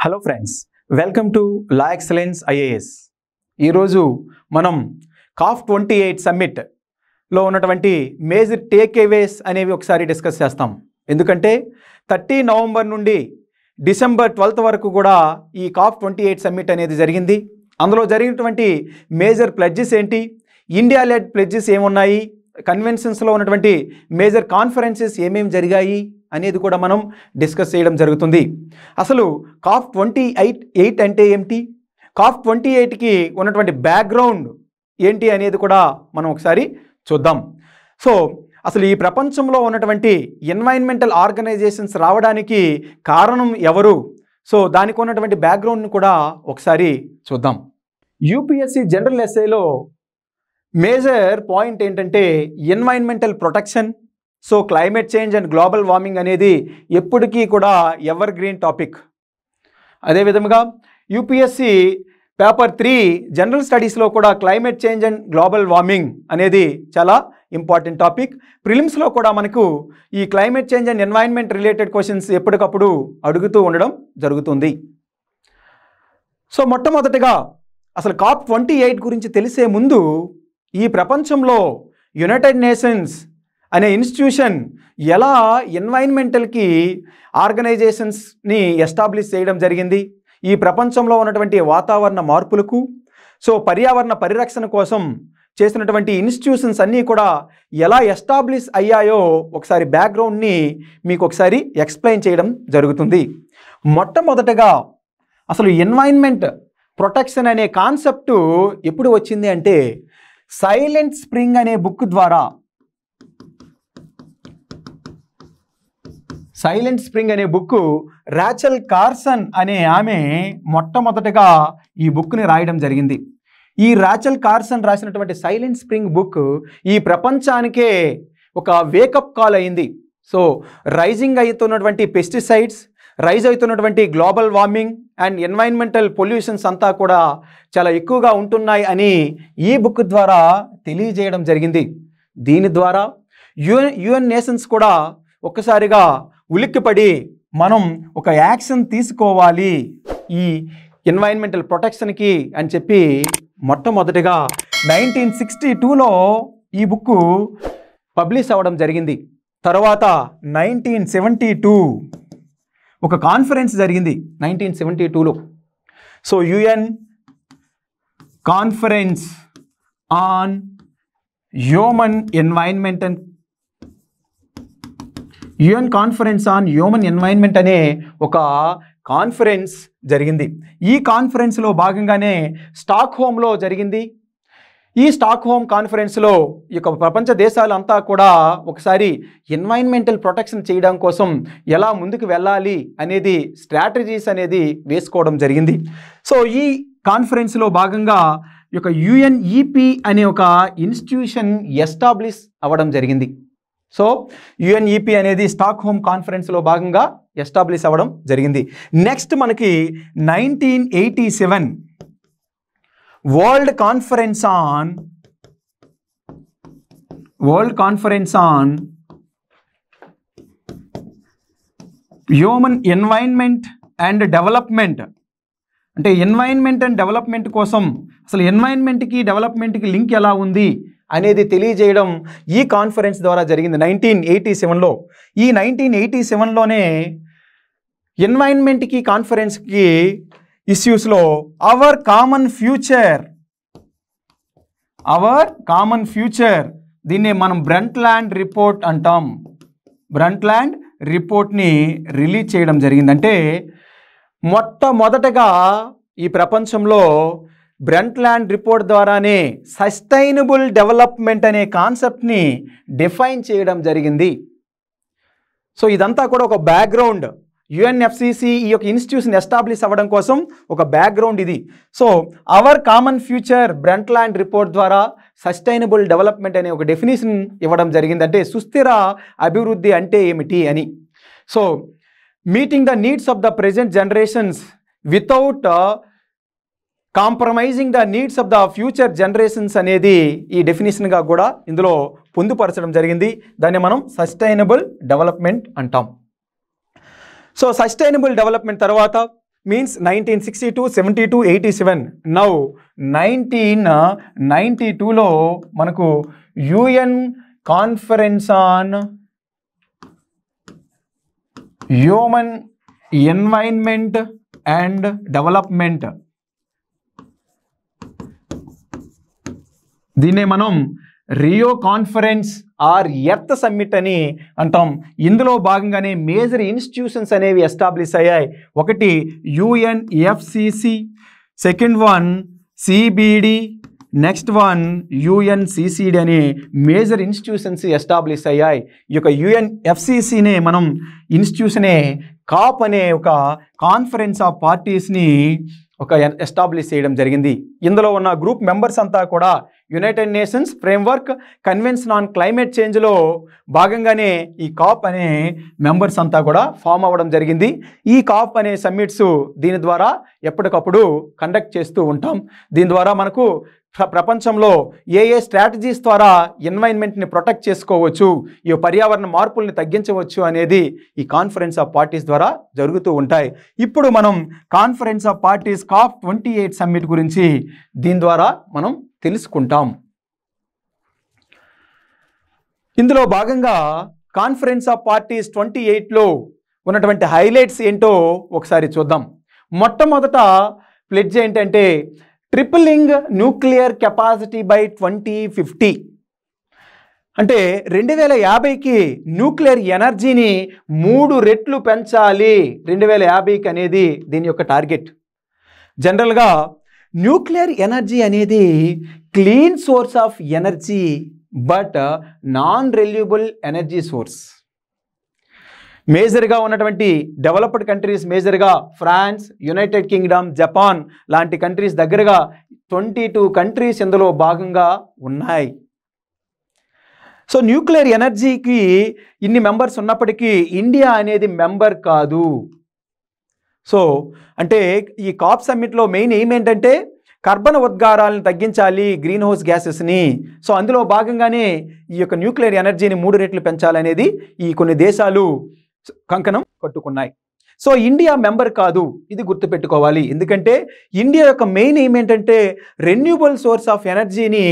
Hello friends, welcome to law excellence IAS. ఈరోజు మనం COP28 సమ్మిట్లో ఉన్నటువంటి మేజర్ టేక్ అవేస్ అనేవి ఒకసారి డిస్కస్ చేస్తాం. ఎందుకంటే 30 నవంబర్ నుండి డిసెంబర్ 12 వరకు కూడా ఈ COP28 సమ్మిట్ అనేది జరిగింది. అందులో జరిగినటువంటి మేజర్ ప్లెడ్జెస్ ఏంటి, ఇండియా లెడ్ ప్లెడ్జెస్ ఏమున్నాయి, కన్వెన్షన్స్లో ఉన్నటువంటి మేజర్ కాన్ఫరెన్సెస్ ఏమేమి జరిగాయి అనేది కూడా మనం డిస్కస్ చేయడం జరుగుతుంది. అసలు COP28 అంటే ఏమిటి, COP28కి ఉన్నటువంటి బ్యాక్గ్రౌండ్ ఏంటి అనేది కూడా మనం ఒకసారి చూద్దాం. సో అసలు ఈ ప్రపంచంలో ఉన్నటువంటి ఎన్వైరన్మెంటల్ ఆర్గనైజేషన్స్ రావడానికి కారణం ఎవరు, సో దానికి ఉన్నటువంటి బ్యాక్గ్రౌండ్ని కూడా ఒకసారి చూద్దాం. యూపీఎస్సీ జనరల్ ఎస్ఏలో మేజర్ పాయింట్ ఏంటంటే environmental protection. So climate change and global warming అనేది ఎప్పటికీ కూడా ఎవర్ గ్రీన్ టాపిక్. అదేవిధంగా యూపీఎస్సీ పేపర్ 3 జనరల్ స్టడీస్లో కూడా climate change and global warming అనేది చాలా ఇంపార్టెంట్ టాపిక్. ప్రిలిమ్స్లో కూడా మనకు ఈ climate change and environment related questions ఎప్పటికప్పుడు అడుగుతూ ఉండడం జరుగుతుంది. సో మొట్టమొదటిగా అసలు COP28 గురించి తెలిసే ముందు ఈ ప్రపంచంలో యునైటెడ్ నేషన్స్ అనే ఇన్స్టిట్యూషన్ ఎలా ఎన్వైరన్మెంటల్కి ఆర్గనైజేషన్స్ని ఎస్టాబ్లిష్ చేయడం జరిగింది, ఈ ప్రపంచంలో ఉన్నటువంటి వాతావరణ మార్పులకు, సో పర్యావరణ పరిరక్షణ కోసం చేసినటువంటి ఇన్స్టిట్యూషన్స్ అన్నీ కూడా ఎలా ఎస్టాబ్లిష్ అయ్యాయో ఒకసారి బ్యాక్గ్రౌండ్ని మీకు ఒకసారి ఎక్స్ప్లెయిన్ చేయడం జరుగుతుంది. మొట్టమొదటగా అసలు ఎన్వైరన్మెంట్ ప్రొటెక్షన్ అనే కాన్సెప్టు ఎప్పుడు వచ్చింది అంటే సైలెంట్ స్ప్రింగ్ అనే బుక్ ద్వారా, సైలెంట్ స్ప్రింగ్ అనే బుక్ రాచెల్ కార్సన్ అనే ఆమె మొట్టమొదటగా ఈ బుక్ని రాయడం జరిగింది. ఈ రాచెల్ కార్సన్ రాసినటువంటి సైలెంట్ స్ప్రింగ్ బుక్ ఈ ప్రపంచానికే ఒక వేకప్ కాల్ అయింది. సో రైజింగ్ అవుతున్నటువంటి పెస్టిసైడ్స్, రైజ్ అవుతున్నటువంటి global warming and environmental pollutions అంతా కూడా చాలా ఎక్కువగా ఉంటున్నాయి అని ఈ బుక్ ద్వారా తెలియజేయడం జరిగింది. దీని ద్వారా యుఎన్ నేషన్స్ కూడా ఒక్కసారిగా ఉలిక్కిపడి మనం ఒక యాక్షన్ తీసుకోవాలి ఈ ఎన్వైరన్మెంటల్ ప్రొటెక్షన్కి అని చెప్పి మొట్టమొదటిగా 1962లో ఈ బుక్ పబ్లిష్ అవ్వడం జరిగింది. తర్వాత 1972 ఒక కాన్ఫరెన్స్ జరిగింది 1972లో. So UN conference on human environment and UN conference on human environment అనే ఒక కాన్ఫరెన్స్ జరిగింది. ఈ కాన్ఫరెన్స్లో భాగంగానే స్టాక్హోమ్లో జరిగింది. ఈ స్టాక్హోమ్ కాన్ఫరెన్స్లో ఈ యొక్క ప్రపంచ దేశాలంతా కూడా ఒకసారి ఎన్వైరన్మెంటల్ ప్రొటెక్షన్ చేయడం కోసం ఎలా ముందుకు వెళ్ళాలి అనేది స్ట్రాటజీస్ అనేది వేసుకోవడం జరిగింది. సో ఈ కాన్ఫరెన్స్లో భాగంగా ఈ యొక్క యుఎన్ఈపి అనే ఒక ఇన్స్టిట్యూషన్ ఎస్టాబ్లిష్ అవ్వడం జరిగింది. సో యుఎన్ఈపి అనేది స్టాక్హోమ్ కాన్ఫరెన్స్లో భాగంగా ఎస్టాబ్లిష్ అవ్వడం జరిగింది. నెక్స్ట్ మనకి 1987 world conference on human environment and development. అంటే ఎన్వైరన్మెంట్ అండ్ డెవలప్మెంట్ కోసం అసలు ఎన్వైరన్మెంట్కి డెవలప్మెంట్కి లింక్ ఎలా ఉంది అనేది తెలియజేయడం ఈ కాన్ఫరెన్స్ ద్వారా జరిగింది 1987లో. ఈ 1987లోనే ఎన్వైరన్మెంట్కి కాన్ఫరెన్స్కి ఇష్యూస్లో అవర్ కామన్ ఫ్యూచర్ దీన్నే మనం బ్రంట్లాండ్ రిపోర్ట్ అంటాం. బ్రంట్లాండ్ రిపోర్ట్ని రిలీజ్ చేయడం జరిగింది. అంటే మొట్టమొదటగా ఈ ప్రపంచంలో బ్రంట్లాండ్ రిపోర్ట్ ద్వారానే సస్టైనబుల్ డెవలప్మెంట్ అనే కాన్సెప్ట్ని డిఫైన్ చేయడం జరిగింది. సో ఇదంతా కూడా ఒక బ్యాక్గ్రౌండ్. యుఎన్ఎఫ్సిసి ఈ యొక్క ఇన్స్టిట్యూషన్ ఎస్టాబ్లిష్ అవ్వడం కోసం ఒక బ్యాక్గ్రౌండ్ ఇది. So our common future Brundtland report ద్వారా సస్టైనబుల్ డెవలప్మెంట్ అనే ఒక డెఫినేషన్ ఇవ్వడం జరిగింది. అంటే సుస్థిర అభివృద్ధి అంటే ఏమిటి అని. So meeting the needs of the present generations without compromising the needs of the future generations అనేది ఈ డెఫినేషన్గా కూడా ఇందులో పొందుపరచడం జరిగింది. దాన్ని మనం సస్టైనబుల్ డెవలప్మెంట్ అంటాం. సో సస్టైనబుల్ డెవలప్మెంట్ తర్వాత means 1962, 72, 87. Now 1992లో మనకు UN conference on human environment and development, దీన్నే మనం Rio conference or earth summit అని అంటాం. ఇందులో భాగంగానే మేజర్ ఇన్స్టిట్యూషన్స్ అనేవి ఎస్టాబ్లిష్ అయ్యాయి. ఒకటి UNFCCC, second one CBD, next one UNCCD అనే మేజర్ ఇన్స్టిట్యూషన్స్ ఎస్టాబ్లిష్ అయ్యాయి. ఈ యొక్క యుఎన్ఎఫ్సిసినే మనం ఇన్స్టిట్యూషనే కాప్ అనే ఒక కాన్ఫరెన్స్ ఆఫ్ పార్టీస్ని ఒక ఎస్టాబ్లిష్ చేయడం జరిగింది. ఇందులో ఉన్న గ్రూప్ మెంబర్స్ అంతా కూడా United Nations framework convention on climate చేంజ్లో భాగంగానే ఈ కాప్ అనే మెంబర్స్ అంతా కూడా ఫామ్ అవ్వడం జరిగింది. ఈ కాప్ అనే సమ్మిట్స్ దీని ద్వారా ఎప్పటికప్పుడు కండక్ట్ చేస్తూ ఉంటాం. దీని ద్వారా మనకు ప్రపంచంలో ఏ స్ట్రాటజీస్ ద్వారా ఎన్వైరన్మెంట్ని ప్రొటెక్ట్ చేసుకోవచ్చు, ఈ పర్యావరణ మార్పుల్ని తగ్గించవచ్చు అనేది ఈ కాన్ఫరెన్స్ ఆఫ్ పార్టీస్ ద్వారా జరుగుతూ ఉంటాయి. ఇప్పుడు మనం conference of parties COP28 summit గురించి దీని ద్వారా మనం తెలుసుకుంటాం. ఇందులో భాగంగా కాన్ఫరెన్స్ ఆఫ్ పార్టీస్ 28లో ఉన్నటువంటి హైలైట్స్ ఏంటో ఒకసారి చూద్దాం. మొట్టమొదట ప్లెడ్జ్ ఏంటంటే ట్రిపులింగ్ న్యూక్లియర్ కెపాసిటీ బై 2050, అంటే 2050కి న్యూక్లియర్ ఎనర్జీని 3 రెట్లు పెంచాలి 2050కి అనేది దీని యొక్క టార్గెట్. జనరల్గా న్యూక్లియర్ ఎనర్జీ అనేది clean source of energy but non renewable energy source. మేజర్గా ఉన్నటువంటి డెవలప్డ్ కంట్రీస్, మేజర్గా ఫ్రాన్స్, యునైటెడ్ కింగ్డమ్, జపాన్ లాంటి కంట్రీస్ దగ్గరగా 22 కంట్రీస్ ఇందులో భాగంగా ఉన్నాయి. సో న్యూక్లియర్ ఎనర్జీకి ఇన్ని మెంబర్స్ ఉన్నప్పటికీ ఇండియా అనేది మెంబర్ కాదు. సో అంటే ఈ కాప్ సమ్మిట్లో మెయిన్ ఎయిమ్ ఏంటంటే కర్బన ఉద్గారాలను తగ్గించాలి, గ్రీన్ హౌస్ గ్యాసెస్ని. సో అందులో భాగంగానే ఈ యొక్క న్యూక్లియర్ ఎనర్జీని 3 రెట్లు పెంచాలనేది ఈ కొన్ని దేశాలు కంకణం కట్టుకున్నాయి. సో ఇండియా మెంబర్ కాదు, ఇది గుర్తుపెట్టుకోవాలి. ఎందుకంటే ఇండియా యొక్క మెయిన్ ఎయిమ్ ఏంటంటే రెన్యూవబుల్ సోర్స్ ఆఫ్ ఎనర్జీని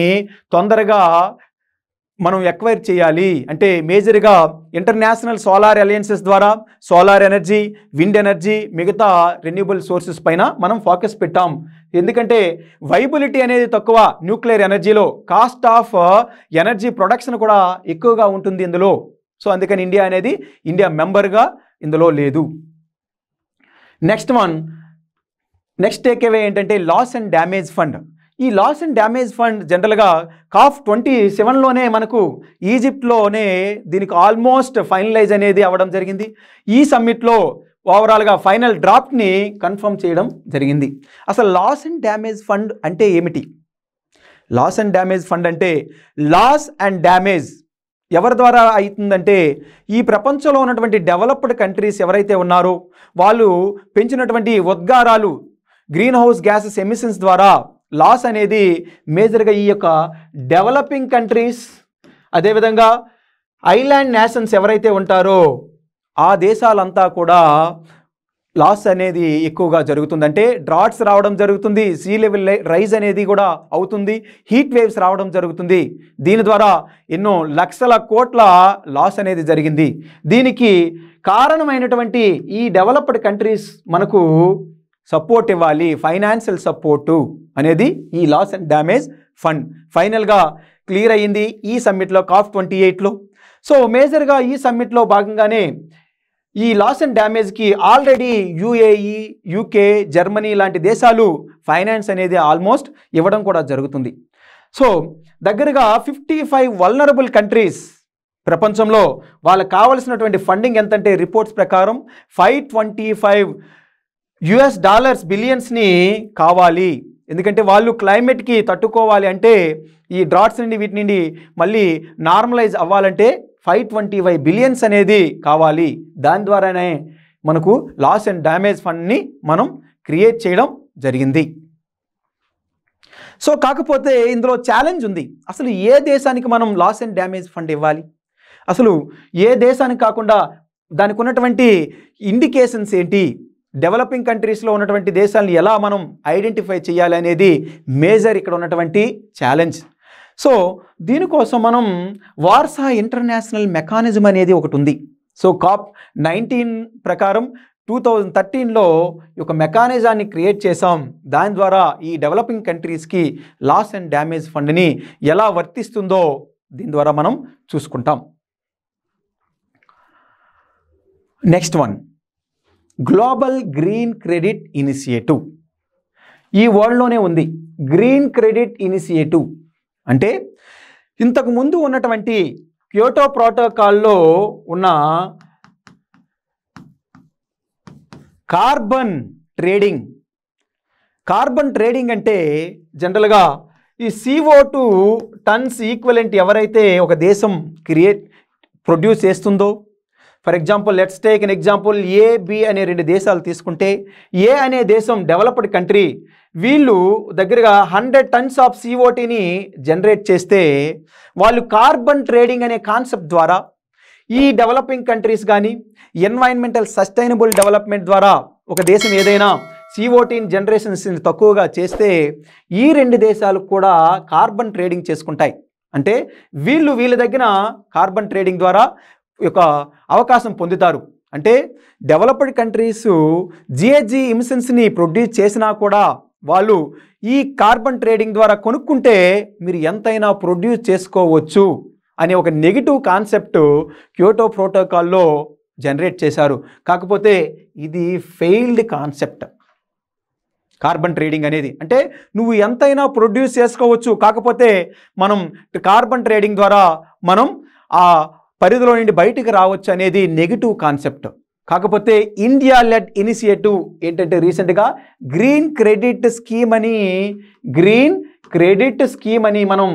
తొందరగా మనం ఎక్వైర్ చేయాలి. అంటే మేజర్గా ఇంటర్నేషనల్ సోలార్ అలయన్సెస్ ద్వారా సోలార్ ఎనర్జీ, విండ్ ఎనర్జీ, మిగతా రెన్యూవబుల్ సోర్సెస్ పైన మనం ఫోకస్ పెట్టాం. ఎందుకంటే వైబిలిటీ అనేది తక్కువ న్యూక్లియర్ ఎనర్జీలో, కాస్ట్ ఆఫ్ ఎనర్జీ ప్రొడక్షన్ కూడా ఎక్కువగా ఉంటుంది ఇందులో. సో అందుకని ఇండియా మెంబర్గా ఇందులో లేదు. నెక్స్ట్ టేక్అవే ఏంటంటే లాస్ అండ్ డ్యామేజ్ ఫండ్. ఈ లాస్ అండ్ డ్యామేజ్ ఫండ్ జనరల్గా COP27లోనే మనకు ఈజిప్ట్లోనే దీనికి ఆల్మోస్ట్ ఫైనలైజ్ అనేది అవ్వడం జరిగింది. ఈ సమ్మిట్లో ఓవరాల్గా ఫైనల్ డ్రాఫ్ట్ని కన్ఫర్మ్ చేయడం జరిగింది. అసలు లాస్ అండ్ డ్యామేజ్ ఫండ్ అంటే ఏమిటి? లాస్ అండ్ డ్యామేజ్ ఫండ్ అంటే లాస్ అండ్ డ్యామేజ్ ఎవరి ద్వారా అవుతుందంటే ఈ ప్రపంచంలో ఉన్నటువంటి డెవలప్డ్ కంట్రీస్ ఎవరైతే ఉన్నారో వాళ్ళు పెంచినటువంటి ఉద్గారాలు, గ్రీన్ హౌస్ గ్యాసెస్ ఎమిషన్స్ ద్వారా లాస్ అనేది మేజర్గా ఈ యొక్క డెవలపింగ్ కంట్రీస్, అదేవిధంగా ఐలాండ్ నేషన్స్ ఎవరైతే ఉంటారో ఆ దేశాలంతా కూడా లాస్ అనేది ఎక్కువగా జరుగుతుందంటే డ్రాట్స్ రావడం జరుగుతుంది, సీ లెవెల్ రైజ్ అనేది కూడా అవుతుంది, హీట్ వేవ్స్ రావడం జరుగుతుంది. దీని ద్వారా ఎన్నో లక్షల కోట్ల లాస్ అనేది జరిగింది. దీనికి కారణమైనటువంటి ఈ డెవలప్డ్ కంట్రీస్ మనకు సపోర్ట్ ఇవ్వాలి, ఫైనాన్షియల్ సపోర్టు అనేది ఈ లాస్ అండ్ డ్యామేజ్ ఫండ్ ఫైనల్గా క్లియర్ అయ్యింది ఈ సమ్మిట్లో COP28లో. సో మేజర్గా ఈ సమ్మిట్లో భాగంగానే ఈ లాస్ అండ్ డ్యామేజ్కి ఆల్రెడీ UAE, UK, జర్మనీ లాంటి దేశాలు ఫైనాన్స్ అనేది ఆల్మోస్ట్ ఇవ్వడం కూడా జరుగుతుంది. సో దగ్గరగా 55 వల్నరబుల్ కంట్రీస్ ప్రపంచంలో వాళ్ళకి కావలసినటువంటి ఫండింగ్ ఎంతంటే రిపోర్ట్స్ ప్రకారం $525 బిలియన్స్ని కావాలి. ఎందుకంటే వాళ్ళు క్లైమేట్కి తట్టుకోవాలి అంటే ఈ డ్రాట్స్ నుండి వీటి నుండి మళ్ళీ నార్మలైజ్ అవ్వాలంటే $525 బిలియన్స్ అనేది కావాలి. దాని ద్వారానే మనకు లాస్ అండ్ డ్యామేజ్ ఫండ్ని మనం క్రియేట్ చేయడం జరిగింది. సో కాకపోతే ఇందులో ఛాలెంజ్ ఉంది. అసలు ఏ దేశానికి మనం లాస్ అండ్ డ్యామేజ్ ఫండ్ ఇవ్వాలి? అసలు ఏ దేశానికి కాకుండా దానికి ఉన్నటువంటి ఇండికేషన్స్ ఏంటి? డెవలపింగ్ కంట్రీస్లో ఉన్నటువంటి దేశాలను ఎలా మనం ఐడెంటిఫై చేయాలి అనేది మేజర్ ఇక్కడ ఉన్నటువంటి ఛాలెంజ్. సో దీనికోసం మనం వార్సా ఇంటర్నేషనల్ మెకానిజం అనేది ఒకటి ఉంది. సో COP19 ప్రకారం 2013లో ఒక మెకానిజాన్ని క్రియేట్ చేసాం. దాని ద్వారా ఈ డెవలపింగ్ కంట్రీస్కి లాస్ అండ్ డ్యామేజ్ ఫండ్ని ఎలా వర్తిస్తుందో దీని ద్వారా మనం చూసుకుంటాం. Next one, global green credit initiative. ఈ వర్డ్లోనే ఉంది గ్రీన్ క్రెడిట్ ఇనిషియేటివ్. అంటే ఇంతకు ముందు ఉన్నటువంటి క్యోటో ప్రోటోకాల్లో ఉన్న కార్బన్ ట్రేడింగ్ అంటే జనరల్గా ఈ CO2 టన్స్ ఈక్వలెంట్ ఎవరైతే ఒక దేశం ప్రొడ్యూస్ చేస్తుందో, for example let's take an example A, B అనే 2 దేశాలు తీసుకుంటే, A అనే దేశం డెవలప్డ్ కంట్రీ, వీళ్ళు దగ్గరగా 100 టన్స్ ఆఫ్ CO2ని జనరేట్ చేస్తే వాళ్ళు కార్బన్ ట్రేడింగ్ అనే కాన్సెప్ట్ ద్వారా ఈ డెవలపింగ్ కంట్రీస్ కానీ ఎన్వైరన్మెంటల్ సస్టైనబుల్ డెవలప్మెంట్ ద్వారా ఒక దేశం ఏదైనా CO2 జనరేషన్స్ని తక్కువగా చేస్తే ఈ 2 దేశాలు కూడా కార్బన్ ట్రేడింగ్ చేసుకుంటాయి. అంటే వీళ్ళ దగ్గర కార్బన్ ట్రేడింగ్ ద్వారా ఒక అవకాశం పొందుతారు. అంటే డెవలప్డ్ కంట్రీస్ GHG ఎమిషన్స్ని ప్రొడ్యూస్ చేసినా కూడా వాళ్ళు ఈ కార్బన్ ట్రేడింగ్ ద్వారా కొనుక్కుంటే మీరు ఎంతైనా ప్రొడ్యూస్ చేసుకోవచ్చు అనే ఒక నెగిటివ్ కాన్సెప్ట్ క్యోటో ప్రోటోకాల్లో జనరేట్ చేశారు. కాకపోతే ఇది ఫెయిల్డ్ కాన్సెప్ట్. కార్బన్ ట్రేడింగ్ అనేది అంటే నువ్వు ఎంతైనా ప్రొడ్యూస్ చేసుకోవచ్చు, కాకపోతే మనం కార్బన్ ట్రేడింగ్ ద్వారా మనం ఆ పరిధిలో నుండి బయటికి రావచ్చు అనేది నెగిటివ్ కాన్సెప్ట్. కాకపోతే ఇండియా లెడ్ ఇనిషియేటివ్ ఏంటంటే రీసెంట్గా గ్రీన్ క్రెడిట్ స్కీమ్ అని మనం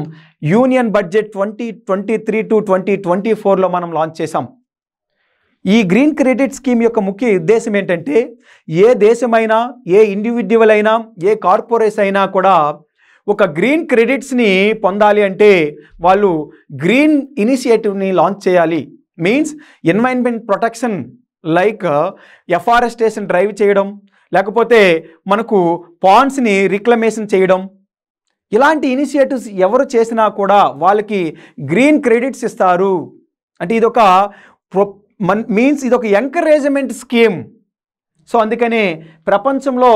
యూనియన్ బడ్జెట్ 2023 to 2024లో మనం లాంచ్ చేసాం. ఈ గ్రీన్ క్రెడిట్ స్కీమ్ యొక్క ముఖ్య ఉద్దేశం ఏంటంటే ఏ దేశమైనా, ఏ ఇండివిడ్యువల్ అయినా, ఏ కార్పొరేషన్ అయినా కూడా ఒక గ్రీన్ క్రెడిట్స్ని పొందాలి అంటే వాళ్ళు గ్రీన్ ఇనిషియేటివ్ని లాంచ్ చేయాలి. Means environment protection like afforestation drive చేయడం, లేకపోతే మనకు పాండ్స్ని రిక్లమేషన్ చేయడం, ఇలాంటి ఇనిషియేటివ్స్ ఎవరు చేసినా కూడా వాళ్ళకి గ్రీన్ క్రెడిట్స్ ఇస్తారు. అంటే ఇదొక ఇదొక ఎంకరేజ్మెంట్ స్కీమ్. సో అందుకనే ప్రపంచంలో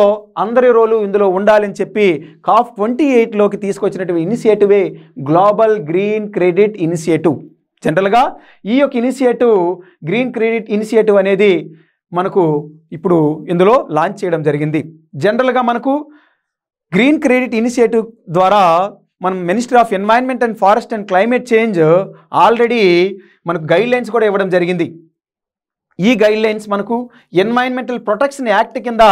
అందరి రోలు ఇందులో ఉండాలని చెప్పి COP28లోకి తీసుకొచ్చినటువంటి ఇనిషియేటివే గ్లోబల్ గ్రీన్ క్రెడిట్ ఇనిషియేటివ్. జనరల్గా ఈ యొక్క ఇనిషియేటివ్ గ్రీన్ క్రెడిట్ ఇనిషియేటివ్ అనేది మనకు ఇప్పుడు ఇందులో లాంచ్ చేయడం జరిగింది. జనరల్గా మనకు గ్రీన్ క్రెడిట్ ఇనిషియేటివ్ ద్వారా మనం ministry of environment and forest and climate change already మనకు గైడ్లైన్స్ కూడా ఇవ్వడం జరిగింది. ఈ గైడ్లైన్స్ మనకు ఎన్వైరన్మెంటల్ ప్రొటెక్షన్ యాక్ట్ కింద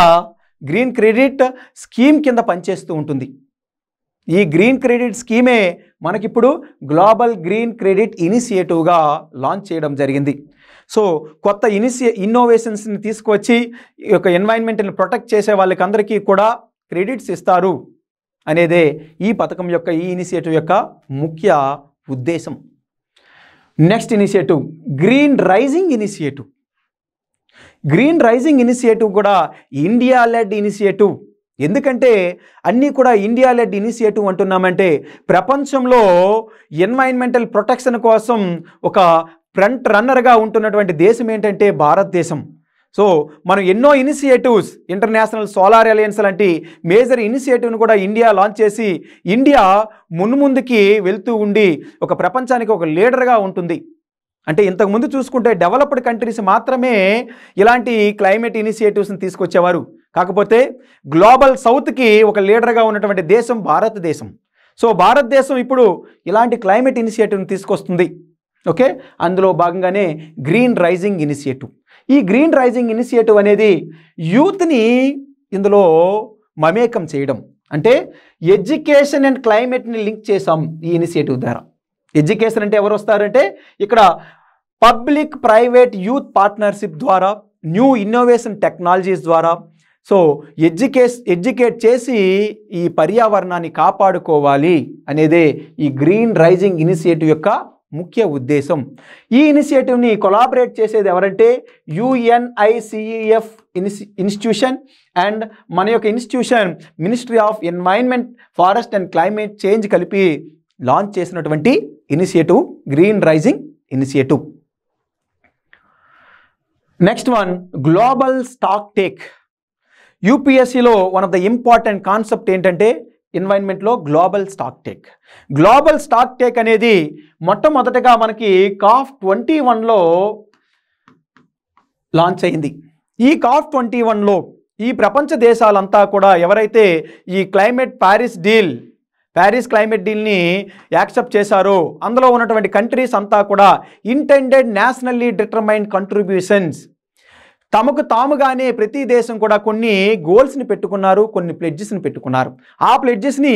గ్రీన్ క్రెడిట్ స్కీమ్ కింద పనిచేస్తూ ఉంటుంది. ఈ గ్రీన్ క్రెడిట్ స్కీమే మనకిప్పుడు గ్లోబల్ గ్రీన్ క్రెడిట్ ఇనిషియేటివ్గా లాంచ్ చేయడం జరిగింది. సో కొత్త ఇన్నోవేషన్స్ని తీసుకువచ్చి ఈ యొక్క ఎన్వైరన్మెంట్ని ప్రొటెక్ట్ చేసే వాళ్ళకందరికీ కూడా క్రెడిట్స్ ఇస్తారు అనేదే ఈ పథకం యొక్క ఈ ఇనిషియేటివ్ యొక్క ముఖ్య ఉద్దేశం. Next initiative green rising initiative. Green rising initiative కూడా ఇండియా లెడ్ ఇనిషియేటివ్. ఎందుకంటే అన్నీ కూడా ఇండియా లెడ్ ఇనిషియేటివ్ అంటున్నామంటే ప్రపంచంలో ఎన్వైరన్మెంటల్ ప్రొటెక్షన్ కోసం ఒక ఫ్రంట్ రన్నర్గా ఉంటున్నటువంటి దేశం ఏంటంటే భారతదేశం. సో మనం ఎన్నో ఇనిషియేటివ్స్ ఇంటర్నేషనల్ సోలార్ అలయన్స్ లాంటి మేజర్ ఇనిషియేటివ్ను కూడా ఇండియా లాంచ్ చేసి ఇండియా ముందుకి వెళ్తూ ఉండి ఒక ప్రపంచానికి ఒక లీడర్గా ఉంటుంది. అంటే ఇంతకుముందు చూసుకుంటే డెవలప్డ్ కంట్రీస్ మాత్రమే ఇలాంటి క్లైమేట్ ఇనిషియేటివ్స్ని తీసుకొచ్చేవారు. కాకపోతే గ్లోబల్ సౌత్కి ఒక లీడర్గా ఉన్నటువంటి దేశం భారతదేశం. సో భారతదేశం ఇప్పుడు ఇలాంటి క్లైమేట్ ఇనిషియేటివ్ని తీసుకొస్తుంది. ఓకే, అందులో భాగంగానే గ్రీన్ రైజింగ్ ఇనిషియేటివ్. ఈ గ్రీన్ రైజింగ్ ఇనిషియేటివ్ అనేది యూత్ని ఇందులో మమేకం చేయడం. అంటే ఎడ్యుకేషన్ అండ్ క్లైమేట్ని లింక్ చేసాం ఈ ఇనిషియేటివ్ ద్వారా. ఎడ్యుకేషన్ అంటే ఎవరు వస్తారంటే ఇక్కడ పబ్లిక్ ప్రైవేట్ యూత్ పార్ట్నర్షిప్ ద్వారా, న్యూ ఇన్నోవేషన్ టెక్నాలజీస్ ద్వారా సో ఎడ్యుకేట్ చేసి ఈ పర్యావరణాన్ని కాపాడుకోవాలి అనేదే ఈ గ్రీన్ రైజింగ్ ఇనిషియేటివ్ యొక్క ముఖ్య ఉద్దేశం. ఈ ఇనిషియేటివ్ని కొలాబరేట్ చేసేది ఎవరంటే UNICEF ఇన్స్టిట్యూషన్ అండ్ మన యొక్క institution ministry of environment, forest and climate change కలిపి లాంచ్ చేసినటువంటి initiative green rising initiative. Next one, global stock take. యూపీఎస్సీలో one of the important concept ఏంటంటే ఎన్వైరన్మెంట్లో global stock take. Global stock take అనేది మొట్టమొదటగా మనకి COP21లో లాంచ్ అయింది. ఈ COP21లో ఈ ప్రపంచ దేశాలంతా కూడా ఎవరైతే ఈ ప్యారిస్ క్లైమేట్ డీల్ని యాక్సెప్ట్ చేశారో అందులో ఉన్నటువంటి కంట్రీస్ అంతా కూడా ఇంటెండెడ్ నేషనల్లీ డిటర్మైన్డ్ కంట్రిబ్యూషన్స్, తమకు తాముగానే ప్రతి దేశం కూడా కొన్ని గోల్స్ని పెట్టుకున్నారు, కొన్ని ప్లెడ్జెస్ని పెట్టుకున్నారు. ఆ ప్లెడ్జెస్ని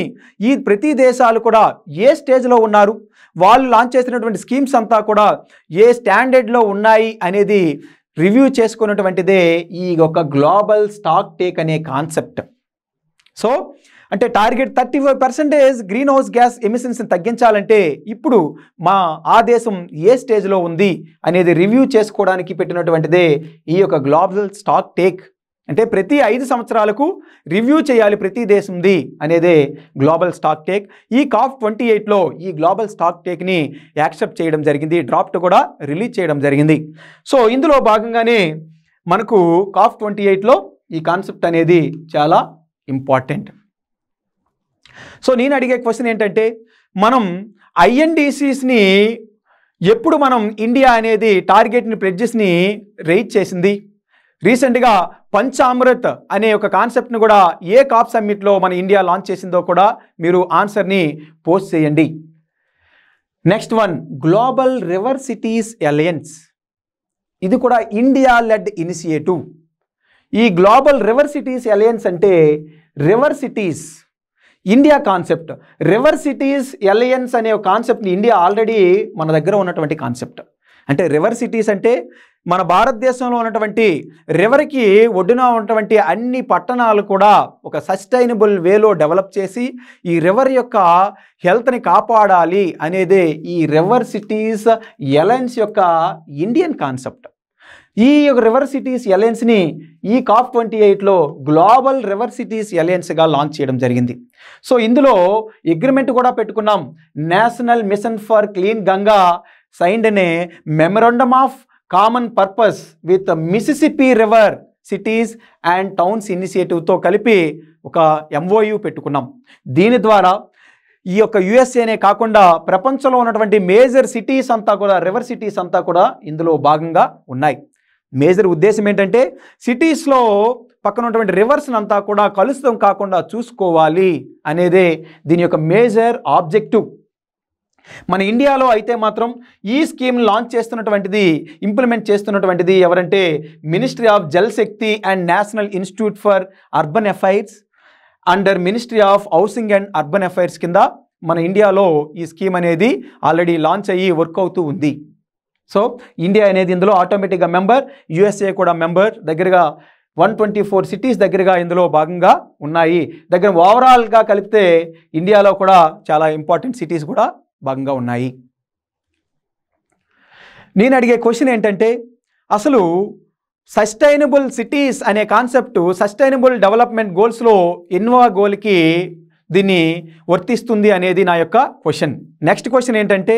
ఈ ప్రతి దేశాలు కూడా ఏ స్టేజ్లో ఉన్నారు, వాళ్ళు లాంచ్ చేసినటువంటి స్కీమ్స్ అంతా కూడా ఏ స్టాండర్డ్లో ఉన్నాయి అనేది రివ్యూ చేసుకున్నటువంటిదే ఈ ఒక గ్లోబల్ స్టాక్ టేక్ అనే కాన్సెప్ట్. సో అంటే టార్గెట్ 35% గ్రీన్ హౌస్ గ్యాస్ ఎమిషన్స్ని తగ్గించాలంటే ఇప్పుడు ఆ దేశం ఏ స్టేజ్లో ఉంది అనేది రివ్యూ చేసుకోవడానికి పెట్టినటువంటిదే ఈ యొక్క గ్లోబల్ స్టాక్ టేక్. అంటే ప్రతి 5 సంవత్సరాలకు రివ్యూ చేయాలి ప్రతి దేశంది అనేదే గ్లోబల్ స్టాక్ టేక్. ఈ COP28లో ఈ గ్లోబల్ స్టాక్ టేక్ని యాక్సెప్ట్ చేయడం జరిగింది, డ్రాఫ్ట్ కూడా రిలీజ్ చేయడం జరిగింది. సో ఇందులో భాగంగానే మనకు COP28లో ఈ కాన్సెప్ట్ అనేది చాలా ఇంపార్టెంట్. సో నేను అడిగే క్వశ్చన్ ఏంటంటే, మనం INDCస్ని ఎప్పుడు మనం ఇండియా అనేది టార్గెట్ని ప్లెడ్జెస్ని రైజ్ చేసింది? రీసెంట్గా పంచామృత్ అనే ఒక కాన్సెప్ట్ని కూడా ఏ COP సమ్మిట్లో మన ఇండియా లాంచ్ చేసిందో కూడా మీరు ఆన్సర్ని పోస్ట్ చేయండి. Next one, global river cities alliance. ఇది కూడా ఇండియా లెడ్ ఇనిషియేటివ్. ఈ గ్లోబల్ రివర్ సిటీస్ అలయన్స్ అంటే river cities India concept. River cities alliance అనే ఒక కాన్సెప్ట్ని ఇండియా ఆల్రెడీ మన దగ్గర ఉన్నటువంటి కాన్సెప్ట్. అంటే రివర్ సిటీస్ అంటే మన భారతదేశంలో ఉన్నటువంటి రివర్కి ఒడ్డున ఉన్నటువంటి అన్ని పట్టణాలు కూడా ఒక సస్టైనబుల్ వేలో డెవలప్ చేసి ఈ రివర్ యొక్క హెల్త్ని కాపాడాలి అనేదే ఈ రివర్ సిటీస్ అలయన్స్ యొక్క ఇండియన్ కాన్సెప్ట్. ఈ రివర్ సిటీస్ అలయన్స్ని ఈ COP28లో గ్లోబల్ రివర్ సిటీస్ అలయన్స్గా లాంచ్ చేయడం జరిగింది. సో ఇందులో అగ్రిమెంట్ కూడా పెట్టుకున్నాం. National mission for clean Ganga signed అనే memorandum of common purpose with Mississippi river cities and towns ఇనిషియేటివ్తో కలిపి ఒక MOU పెట్టుకున్నాం. దీని ద్వారా ఈ యొక్క యుఎస్ఏనే కాకుండా ప్రపంచంలో ఉన్నటువంటి మేజర్ సిటీస్ అంతా కూడా రివర్ సిటీస్ అంతా కూడా ఇందులో భాగంగా ఉన్నాయి. మేజర్ ఉద్దేశం ఏంటంటే సిటీస్లో పక్కన ఉన్నటువంటి రివర్స్ని అంతా కూడా కలుషితం కాకుండా చూసుకోవాలి అనేదే దీని యొక్క మేజర్ ఆబ్జెక్టివ్. మన ఇండియాలో అయితే మాత్రం ఈ స్కీమ్ లాంచ్ చేస్తున్నటువంటిది, ఇంప్లిమెంట్ చేస్తున్నటువంటిది ఎవరంటే ministry of Jal Shakti and national institute for urban affairs under ministry of housing and urban affairs కింద మన ఇండియాలో ఈ స్కీమ్ అనేది ఆల్రెడీ లాంచ్ అయ్యి వర్క్ అవుతూ ఉంది. సో ఇండియా అనేది ఇందులో ఆటోమేటిక్గా మెంబర్, యుఎస్ఏ కూడా మెంబర్. దగ్గరగా 124 సిటీస్ దగ్గరగా ఇందులో భాగంగా ఉన్నాయి. దగ్గర ఓవరాల్గా కలిపితే ఇండియాలో కూడా చాలా ఇంపార్టెంట్ సిటీస్ కూడా భాగంగా ఉన్నాయి. నేను అడిగే క్వశ్చన్ ఏంటంటే, అసలు సస్టైనబుల్ సిటీస్ అనే కాన్సెప్ట్ సస్టైనబుల్ డెవలప్మెంట్ గోల్స్లో ఎన్నో గోల్కి దీన్ని వర్తిస్తుంది అనేది నా యొక్క క్వశ్చన్. నెక్స్ట్ క్వశ్చన్ ఏంటంటే,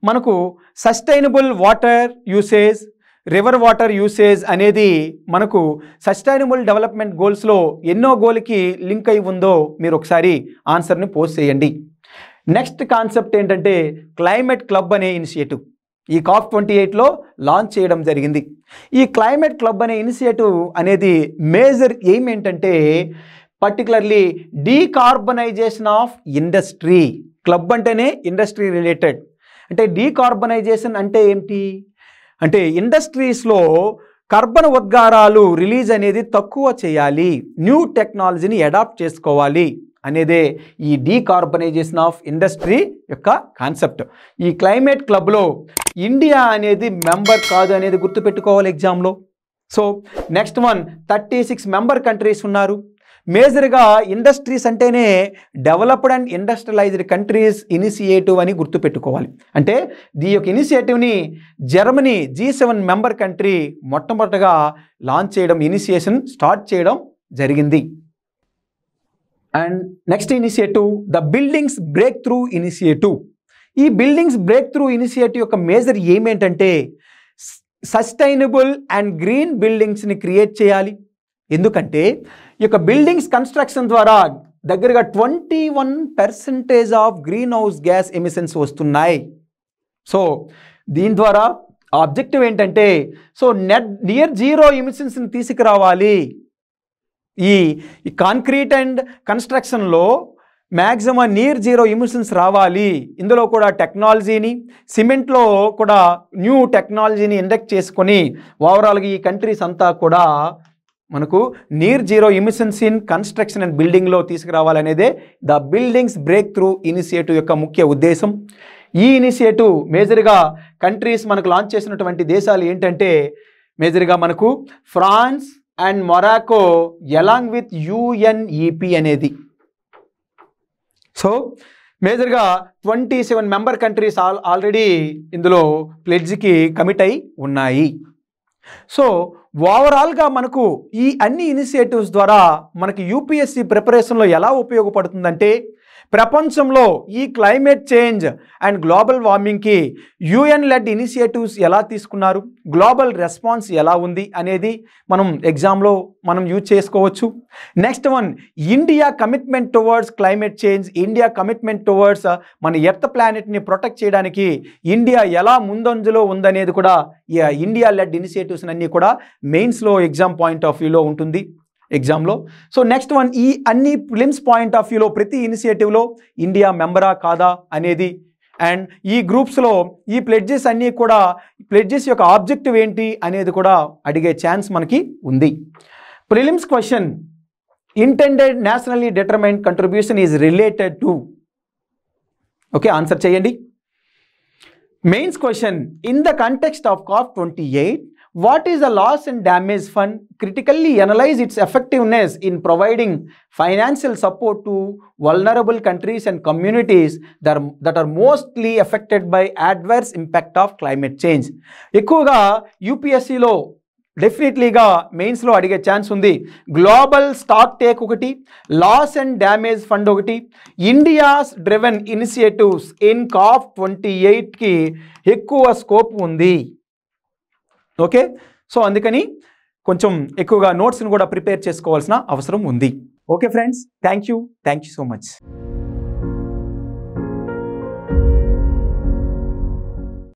మనకు sustainable water usage, river water usage అనేది మనకు సస్టైనబుల్ డెవలప్మెంట్ గోల్స్లో ఎన్నో గోల్కి లింక్ అయి ఉందో మీరు ఒకసారి ఆన్సర్ని పోస్ట్ చేయండి. నెక్స్ట్ కాన్సెప్ట్ ఏంటంటే క్లైమేట్ క్లబ్ అనే ఇనిషియేటివ్ ఈ COP28లో లాంచ్ చేయడం జరిగింది. ఈ క్లైమేట్ క్లబ్ అనే ఇనిషియేటివ్ అనేది మేజర్ ఎయిమ్ ఏంటంటే particularly decarbonisation of industry. Club అంటేనే ఇండస్ట్రీ రిలేటెడ్. అంటే డీకార్బనైజేషన్ అంటే ఏంటి అంటే ఇండస్ట్రీస్లో కార్బన్ ఉద్గారాలు రిలీజ్ అనేది తక్కువ చేయాలి, న్యూ టెక్నాలజీని అడాప్ట్ చేసుకోవాలి అనేదే ఈ డీకార్బనైజేషన్ ఆఫ్ ఇండస్ట్రీ యొక్క కాన్సెప్ట్. ఈ క్లైమేట్ క్లబ్లో ఇండియా అనేది మెంబర్ కాదు అనేది గుర్తుపెట్టుకోవాలి ఎగ్జామ్లో. So next one, 36 member countries ఉన్నారు. మేజర్గా ఇండస్ట్రీస్ అంటేనే developed and industrialised countries initiative అని గుర్తుపెట్టుకోవాలి. అంటే ఈ యొక్క ఇనిషియేటివ్ని జర్మనీ G7 మెంబర్ కంట్రీ మొట్టమొదటగా లాంచ్ చేయడం, ఇనిషియేషన్ స్టార్ట్ చేయడం జరిగింది. And next initiative the buildings breakthrough initiative. ఈ బిల్డింగ్స్ బ్రేక్ త్రూ ఇనిషియేటివ్ యొక్క major ఏమేంటంటే sustainable and green బిల్డింగ్స్ని create చేయాలి. ఎందుకంటే ఈ యొక్క బిల్డింగ్స్ కన్స్ట్రక్షన్ ద్వారా దగ్గరగా 21% of green house gas emissions వస్తున్నాయి. సో దీని ద్వారా ఆబ్జెక్టివ్ ఏంటంటే నియర్ జీరో ఎమిషన్స్ని తీసుకురావాలి. ఈ కాంక్రీట్ అండ్ కన్స్ట్రక్షన్లో మ్యాక్సిమం నియర్ జీరో ఎమిషన్స్ రావాలి. ఇందులో కూడా టెక్నాలజీని, సిమెంట్లో కూడా న్యూ టెక్నాలజీని ఇండక్ట్ చేసుకొని ఓవరాల్గా ఈ కంట్రీస్ అంతా కూడా మనకు near zero emissions in construction and బిల్డింగ్లో తీసుకురావాలనేదే the buildings breakthrough initiative యొక్క ముఖ్య ఉద్దేశం. ఈ ఇనిషియేటివ్ మేజర్గా కంట్రీస్ మనకు లాంచ్ చేసినటువంటి దేశాలు ఏంటంటే మేజర్గా మనకు France and Morocco along with UNEP అనేది. సో మేజర్గా 27 మెంబర్ కంట్రీస్ ఆల్రెడీ ఇందులో ప్లెడ్జ్కి కమిట్ అయి ఉన్నాయి. సో ఓవరాల్గా మనకు ఈ అన్ని ఇనిషియేటివ్స్ ద్వారా మనకి UPSC ప్రిపరేషన్లో ఎలా ఉపయోగపడుతుందంటే ప్రపంచంలో ఈ క్లైమేట్ చేంజ్ అండ్ గ్లోబల్ వార్మింగ్కి UN లెడ్ ఇనిషియేటివ్స్ ఎలా తీసుకున్నారు, గ్లోబల్ రెస్పాన్స్ ఎలా ఉంది అనేది మనం ఎగ్జామ్లో యూజ్ చేసుకోవచ్చు. Next one India commitment towards climate change, India commitment towards మన ఎర్త్ ప్లానెట్ని ప్రొటెక్ట్ చేయడానికి ఇండియా ఎలా ముందంజలో ఉందనేది కూడా ఈ ఇండియా లెడ్ ఇనిషియేటివ్స్ అన్నీ కూడా మెయిన్స్లో ఎగ్జామ్ పాయింట్ ఆఫ్ వ్యూలో ఉంటుంది ఎగ్జామ్లో. సో నెక్స్ట్ వన్ ఈ అన్ని ప్రిలిమ్స్ పాయింట్ ఆఫ్ వ్యూలో ప్రతి ఇనిషియేటివ్లో ఇండియా మెంబరా కాదా అనేది, అండ్ ఈ గ్రూప్స్లో ఈ ప్లెడ్జెస్ అన్నీ కూడా ప్లెడ్జెస్ యొక్క ఆబ్జెక్టివ్ ఏంటి అనేది కూడా అడిగే ఛాన్స్ మనకి ఉంది. Prelims question intended nationally determined contribution is related to, okay answer చేయండి. Mains question in the context of COP28 what is the loss and damage fund? Critically analyze its effectiveness in providing financial support to vulnerable countries and communities that are mostly affected by adverse impact of climate change. ఎక్కువగా UPSCలో డెఫినెట్లీగా మెయిన్స్లో అడిగే chance ఉంది. Global stock take ఒకటి, loss and damage fund ఒకటి, India's driven initiatives in COP28కి ఎక్కువ scope ఉంది. Okay, so అందుకని కొంచెం ఎక్కువగా నోట్స్ని కూడా ప్రిపేర్ చేసుకోవాల్సిన అవసరం ఉంది. Okay friends, thank you so much.